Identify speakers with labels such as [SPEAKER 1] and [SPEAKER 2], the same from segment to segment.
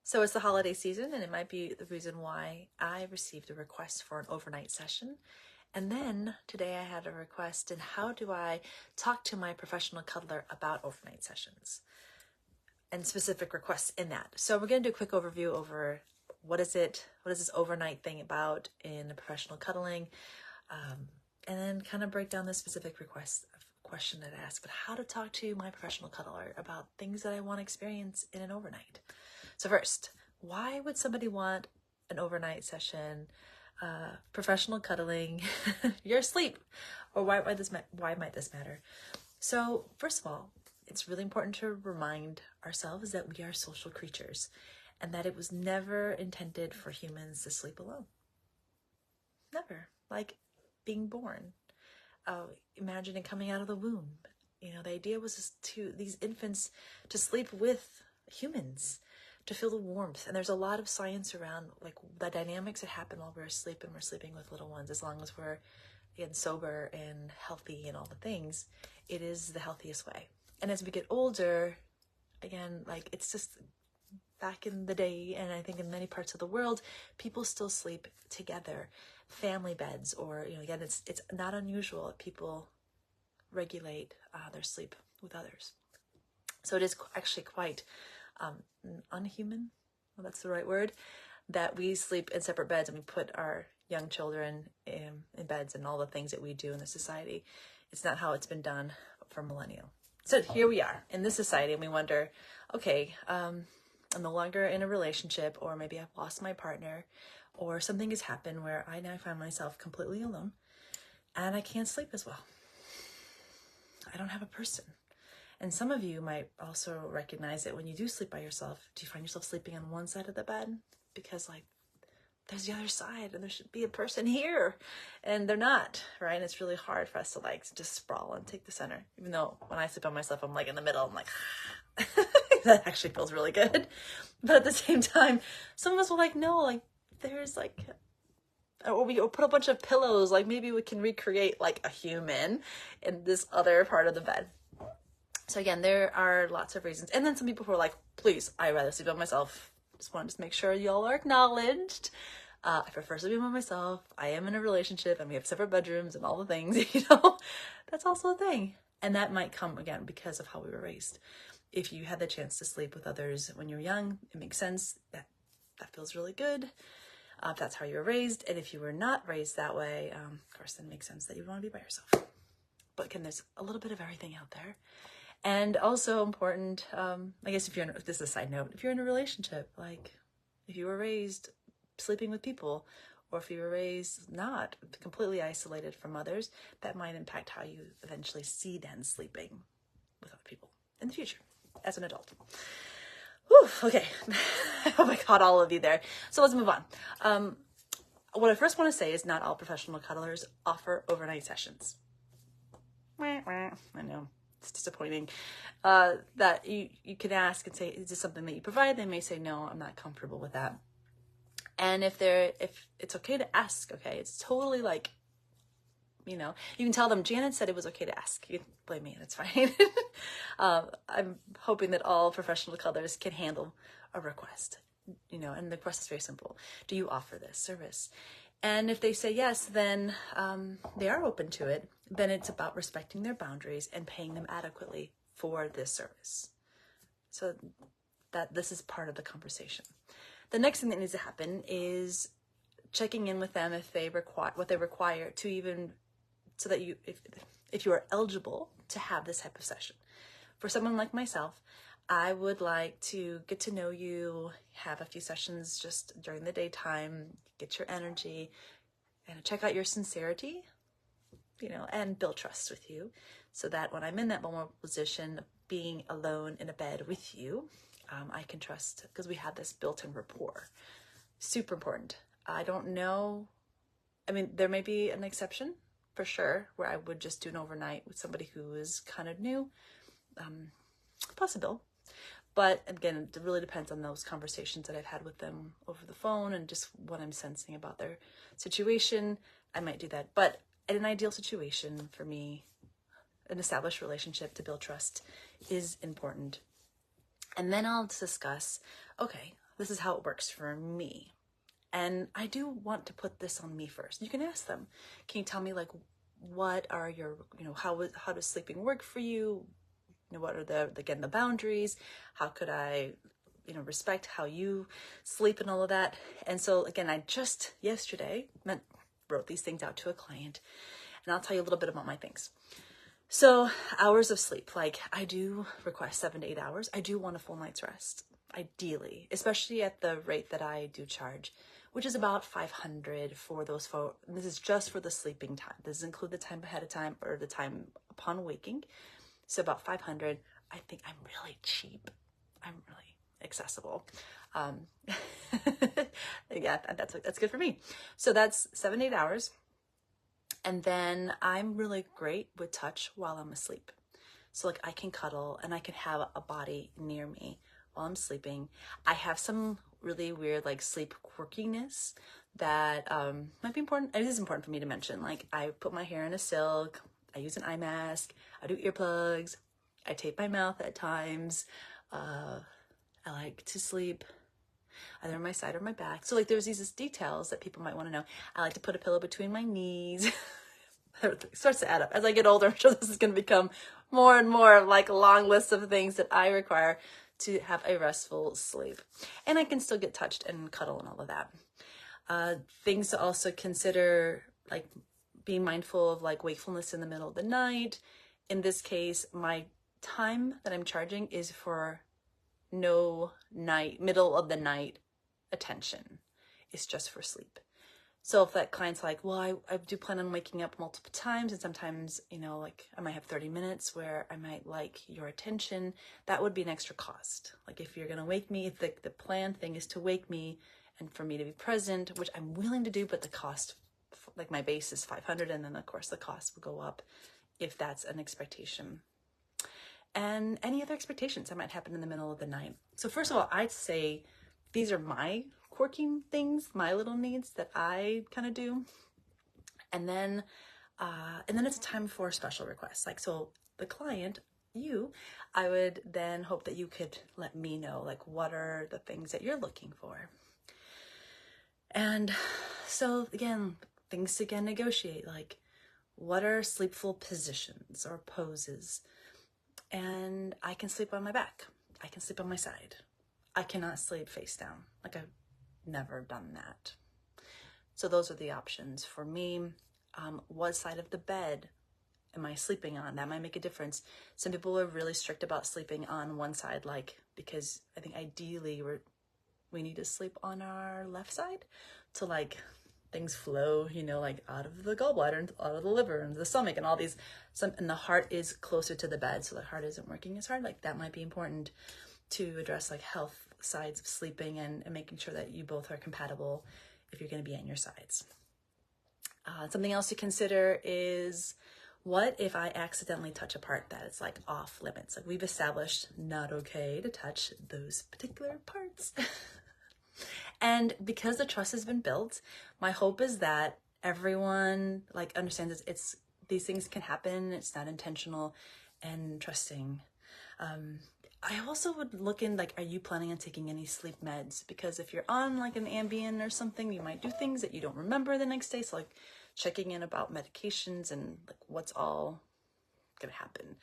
[SPEAKER 1] So it's the holiday season, and it might be the reason why I received a request for an overnight session. And then today I had a request in how do I talk to my professional cuddler about overnight sessions and specific requests in that. So we're going to do a quick overview over what is this overnight thing about in the professional cuddling, and then kind of break down the specific question that I asked, but how to talk to my professional cuddler about things that I want to experience in an overnight. So first, why would somebody want an overnight session, professional cuddling? You're asleep, or why might this matter? So first of all, it's really important to remind ourselves that we are social creatures, and that it was never intended for humans to sleep alone. Never. Like being born. Imagining coming out of the womb. The idea was these infants to sleep with humans, to feel the warmth. And there's a lot of science around like the dynamics that happen while we're asleep and we're sleeping with little ones. As long as we're again sober and healthy and all the things, it is the healthiest way. And as we get older, again, like it's just back in the day, and I think in many parts of the world, people still sleep together, family beds, or again, it's not unusual that people regulate their sleep with others. So it is actually quite unhuman, well, that's the right word, that we sleep in separate beds and we put our young children in beds and all the things that we do in the society. It's not how it's been done for millennia. So here we are in this society, and we wonder, okay, I'm no longer in a relationship, or maybe I've lost my partner, or something has happened where I now find myself completely alone and I can't sleep as well. I don't have a person. And some of you might also recognize that when you do sleep by yourself, do you find yourself sleeping on one side of the bed? Because like there's the other side and there should be a person here and they're not, right? And it's really hard for us to like just sprawl and take the center. Even though when I sleep by myself, I'm like in the middle, I'm like, that actually feels really good. But at the same time, some of us will like, no, like there's like, or we put a bunch of pillows, like maybe we can recreate like a human in this other part of the bed. So again, there are lots of reasons. And then some people who are like, please, I'd rather sleep by myself. Just wanted to make sure y'all are acknowledged. I prefer sleeping by myself. I am in a relationship and we have separate bedrooms and all the things, that's also a thing. And that might come again because of how we were raised. If you had the chance to sleep with others when you're young, it makes sense. That feels really good. If that's how you were raised. And if you were not raised that way, of course, then it makes sense that you want to be by yourself. But again, there's a little bit of everything out there. And also important, I guess this is a side note, if you're in a relationship, like if you were raised sleeping with people, or if you were raised not completely isolated from others, that might impact how you eventually see then sleeping with other people in the future as an adult. Whew, okay, I hope I caught all of you there. So let's move on. What I first want to say is not all professional cuddlers offer overnight sessions. I know. It's disappointing that you can ask and say, is this something that you provide? They may say, no, I'm not comfortable with that. And if it's okay to ask, okay, it's totally like, you can tell them, Janet said it was okay to ask. You can blame me, that's fine. I'm hoping that all professional cuddlers can handle a request, and the request is very simple. Do you offer this service? And if they say yes, then they are open to it. Then it's about respecting their boundaries and paying them adequately for this service. So that this is part of the conversation. The next thing that needs to happen is checking in with them if they require what they require to even, so that if you are eligible to have this type of session. For someone like myself, I would like to get to know you, have a few sessions just during the daytime, get your energy, and check out your sincerity, and build trust with you, so that when I'm in that vulnerable position, being alone in a bed with you, I can trust, because we have this built-in rapport. Super important. I don't know. I mean, there may be an exception for sure, where I would just do an overnight with somebody who is kind of new. Possible. But again, it really depends on those conversations that I've had with them over the phone and just what I'm sensing about their situation. I might do that. But in an ideal situation for me, an established relationship to build trust is important. And then I'll discuss, okay, this is how it works for me. And I do want to put this on me first. You can ask them, can you tell me like, what are your, how does sleeping work for you? What are the boundaries? How could I, respect how you sleep and all of that? And so again, I just yesterday wrote these things out to a client, and I'll tell you a little bit about my things. So hours of sleep, like I do request 7 to 8 hours. I do want a full night's rest, ideally, especially at the rate that I do charge, which is about $500 for those this is just for the sleeping time. This doesn't include the time ahead of time or the time upon waking. So about $500. I think I'm really cheap. I'm really accessible. Yeah, that's good for me. So that's 7 to 8 hours. And then I'm really great with touch while I'm asleep. So like I can cuddle and I can have a body near me while I'm sleeping. I have some really weird like sleep quirkiness that might be important. It is important for me to mention. Like I put my hair in a silk. I use an eye mask. I do earplugs. I tape my mouth at times. I like to sleep either on my side or my back. So like there's these details that people might want to know. I like to put a pillow between my knees. It starts to add up. As I get older, I'm sure this is going to become more and more like a long list of things that I require to have a restful sleep. And I can still get touched and cuddle and all of that. Things to also consider, like being mindful of like wakefulness in the middle of the night. In this case, my time that I'm charging is for no middle of the night attention. It's just for sleep. So if that client's like, well, I do plan on waking up multiple times, and sometimes, like I might have 30 minutes where I might like your attention, that would be an extra cost. Like if you're going to wake me, if the planned thing is to wake me and for me to be present, which I'm willing to do, but the cost, like my base is $500, and then of course the cost will go up if that's an expectation. And any other expectations that might happen in the middle of the night. So first of all, I'd say these are my quirky things, my little needs that I kind of do. And then it's time for special requests. Like, so the client, I would then hope that you could let me know, like, what are the things that you're looking for? And so again, things to negotiate, like what are sleepful positions or poses? And I can sleep on my back. I can sleep on my side. I cannot sleep face down. Like I've never done that. So those are the options for me. What side of the bed am I sleeping on? That might make a difference. Some people are really strict about sleeping on one side, like, because I think ideally we need to sleep on our left side to like things flow, like out of the gallbladder and out of the liver and the stomach and all these, and the heart is closer to the bed, so the heart isn't working as hard. Like that might be important to address like health sides of sleeping and making sure that you both are compatible if you're going to be on your sides. Something else to consider is, what if I accidentally touch a part that is like off limits? Like we've established not okay to touch those particular parts. And because the trust has been built, my hope is that everyone like understands it's these things can happen. It's not intentional, and trusting. I also would look in, like, are you planning on taking any sleep meds? Because if you're on like an Ambien or something, you might do things that you don't remember the next day. So like checking in about medications and like what's all gonna happen.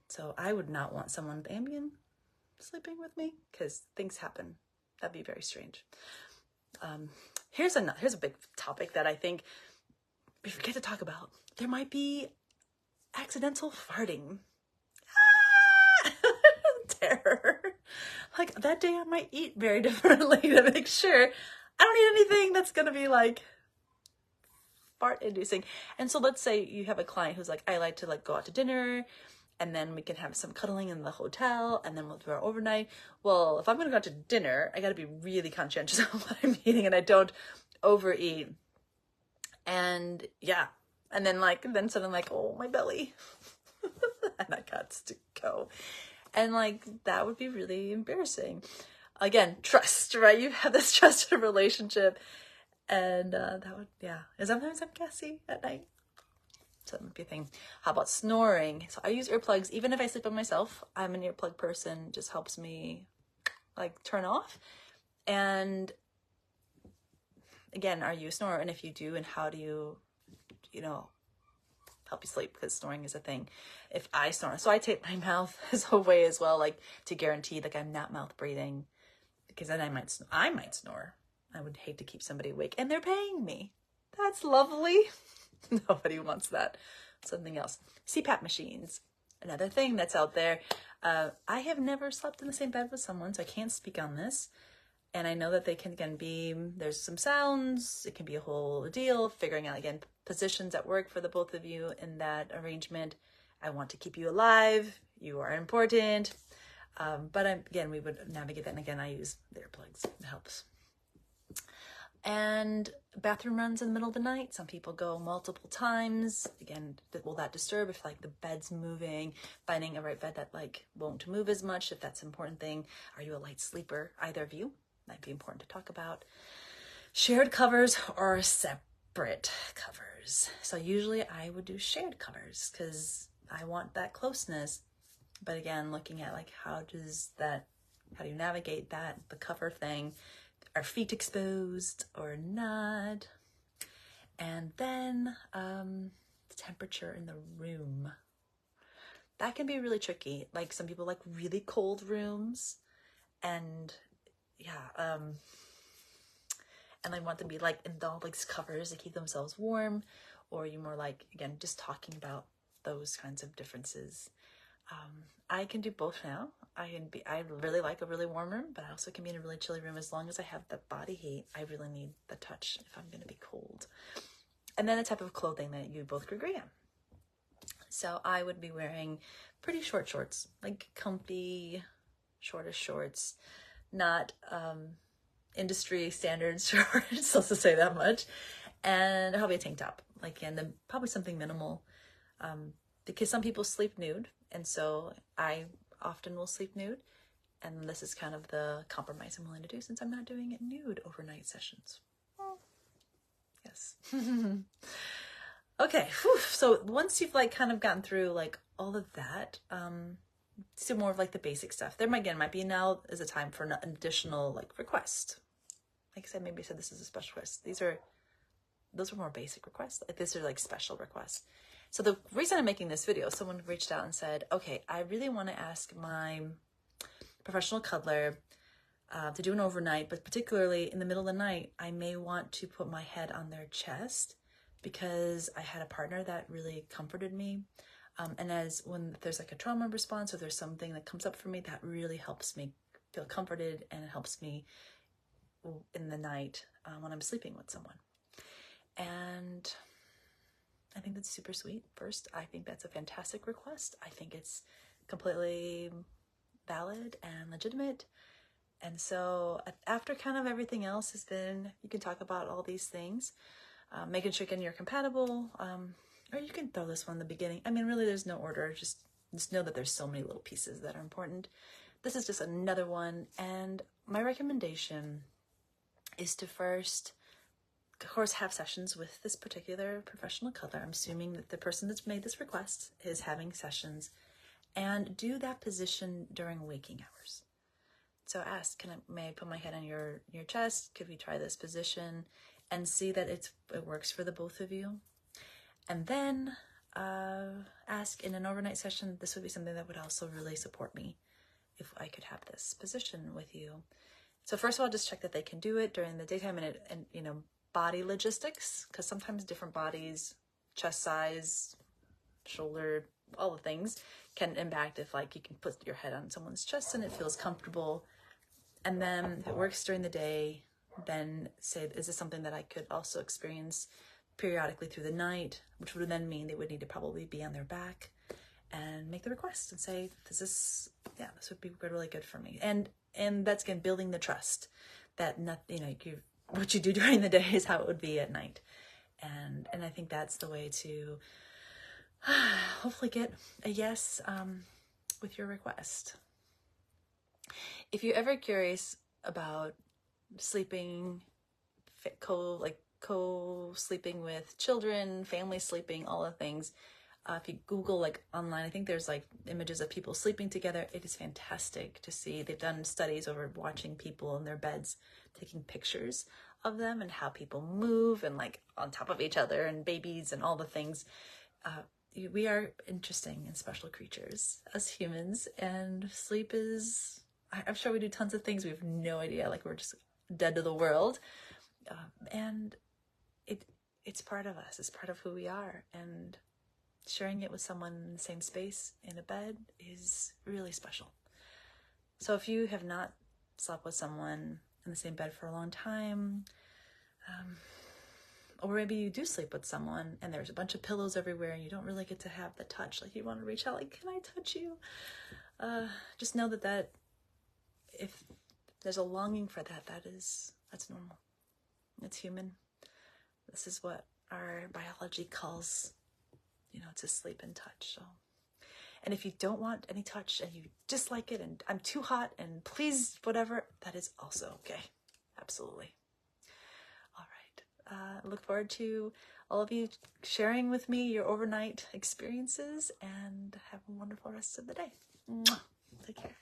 [SPEAKER 1] So I would not want someone with Ambien sleeping with me because things happen. That'd be very strange. Here's a big topic that I think we forget to talk about. There might be accidental farting. Terror. Like that day I might eat very differently to make sure I don't eat anything that's gonna be like fart inducing. And so let's say you have a client who's like, I like to like go out to dinner and then we can have some cuddling in the hotel and then we'll do our overnight. Well, if I'm gonna go out to dinner, I gotta be really conscientious of what I'm eating and I don't overeat. And yeah, and then suddenly like, oh, my belly. And I got to go. And like, that would be really embarrassing. Again, trust, right? You have this trusted relationship. And that would, yeah. And sometimes I'm gassy at night. So that might be a thing. How about snoring? So I use earplugs. Even if I sleep by myself, I'm an earplug person. It just helps me like turn off. And again, are you a snorer? And if you do, and how do you help you sleep? Because snoring is a thing. If I snore, so I tape my mouth as a way as well, like to guarantee like I'm not mouth breathing, because then I might snore. I would hate to keep somebody awake, and they're paying me. That's lovely. Nobody wants that. Something else. CPAP machines, another thing that's out there. I have never slept in the same bed with someone, so I can't speak on this. And I know that they can, again, there's some sounds, it can be a whole deal, figuring out, again, positions that work for the both of you in that arrangement. I want to keep you alive. You are important. But again, we would navigate that. And again, I use the earplugs. It helps. And bathroom runs in the middle of the night. Some people go multiple times. Again, will that disturb if like the bed's moving? Finding a right bed that like won't move as much, if that's an important thing. Are you a light sleeper? Either of you. Might be important to talk about. Shared covers or separate covers. So usually I would do shared covers because I want that closeness. But again, looking at like how do you navigate that, the cover thing? Are feet exposed or not? And then the temperature in the room. That can be really tricky. Like some people like really cold rooms, and and they want them to be like in all these covers to keep themselves warm, or you more like, again, just talking about those kinds of differences. I can do both now. I really like a really warm room, but I also can be in a really chilly room. As long as I have the body heat, I really need the touch if I'm going to be cold. And then the type of clothing that you both could agree on. So I would be wearing pretty short shorts, like comfy, shortish shorts, not industry standard shorts, let's just say that much, and probably a tank top, like, and then probably something minimal, because some people sleep nude, and so I often will sleep nude, and this is kind of the compromise I'm willing to do since I'm not doing it nude overnight sessions. Well, yes. Okay, whew. So once you've like kind of gotten through like all of that, so more of like the basic stuff. There might be now is a time for an additional like request. Like I said, maybe I said this is a special request. Those are more basic requests. Like these are like special requests. So the reason I'm making this video, someone reached out and said, okay, I really want to ask my professional cuddler to do an overnight, but particularly in the middle of the night, I may want to put my head on their chest because I had a partner that really comforted me. And when there's like a trauma response or there's something that comes up for me, that really helps me feel comforted, and it helps me in the night when I'm sleeping with someone. And I think that's super sweet. First, I think that's a fantastic request. I think it's completely valid and legitimate. And so after kind of everything else has been, you can talk about all these things, making sure you're compatible, or you can throw this one in the beginning. I mean, really, there's no order. Just know that there's so many little pieces that are important. This is just another one. And my recommendation is to first, of course, have sessions with this particular professional cuddler. I'm assuming that the person that's made this request is having sessions, and do that position during waking hours. So ask, may I put my head on your chest? Could we try this position? And see that it works for the both of you. And then ask in an overnight session, this would be something that would also really support me if I could have this position with you. So first of all, just check that they can do it during the daytime, and body logistics, because sometimes different bodies, chest size, shoulder, all the things can impact if like you can put your head on someone's chest and it feels comfortable. And then if it works during the day, then say, is this something that I could also experience periodically through the night, which would then mean they would need to probably be on their back, and make the request and say, this would be really good for me. And that's, again, building the trust that what you do during the day is how it would be at night. And I think that's the way to hopefully get a yes with your request. If you're ever curious about sleeping, co-sleeping with children, family sleeping, all the things, If you Google like online, I think there's like images of people sleeping together. It is fantastic to see. They've done studies over watching people in their beds, taking pictures of them and how people move and like on top of each other and babies and all the things. We are interesting and special creatures as humans, and sleep is, I'm sure we do tons of things we have no idea, like we're just dead to the world. And it's part of us. It's part of who we are. And sharing it with someone in the same space in a bed is really special. So if you have not slept with someone in the same bed for a long time, or maybe you do sleep with someone and there's a bunch of pillows everywhere and you don't really get to have the touch, like you want to reach out, like, can I touch you? Just know that if there's a longing for that, that's normal. It's human. This is what our biology calls, to sleep and touch. So, and if you don't want any touch and you dislike it and I'm too hot and please whatever, that is also okay. Absolutely. All right. Look forward to all of you sharing with me your overnight experiences, and have a wonderful rest of the day. Mwah. Take care.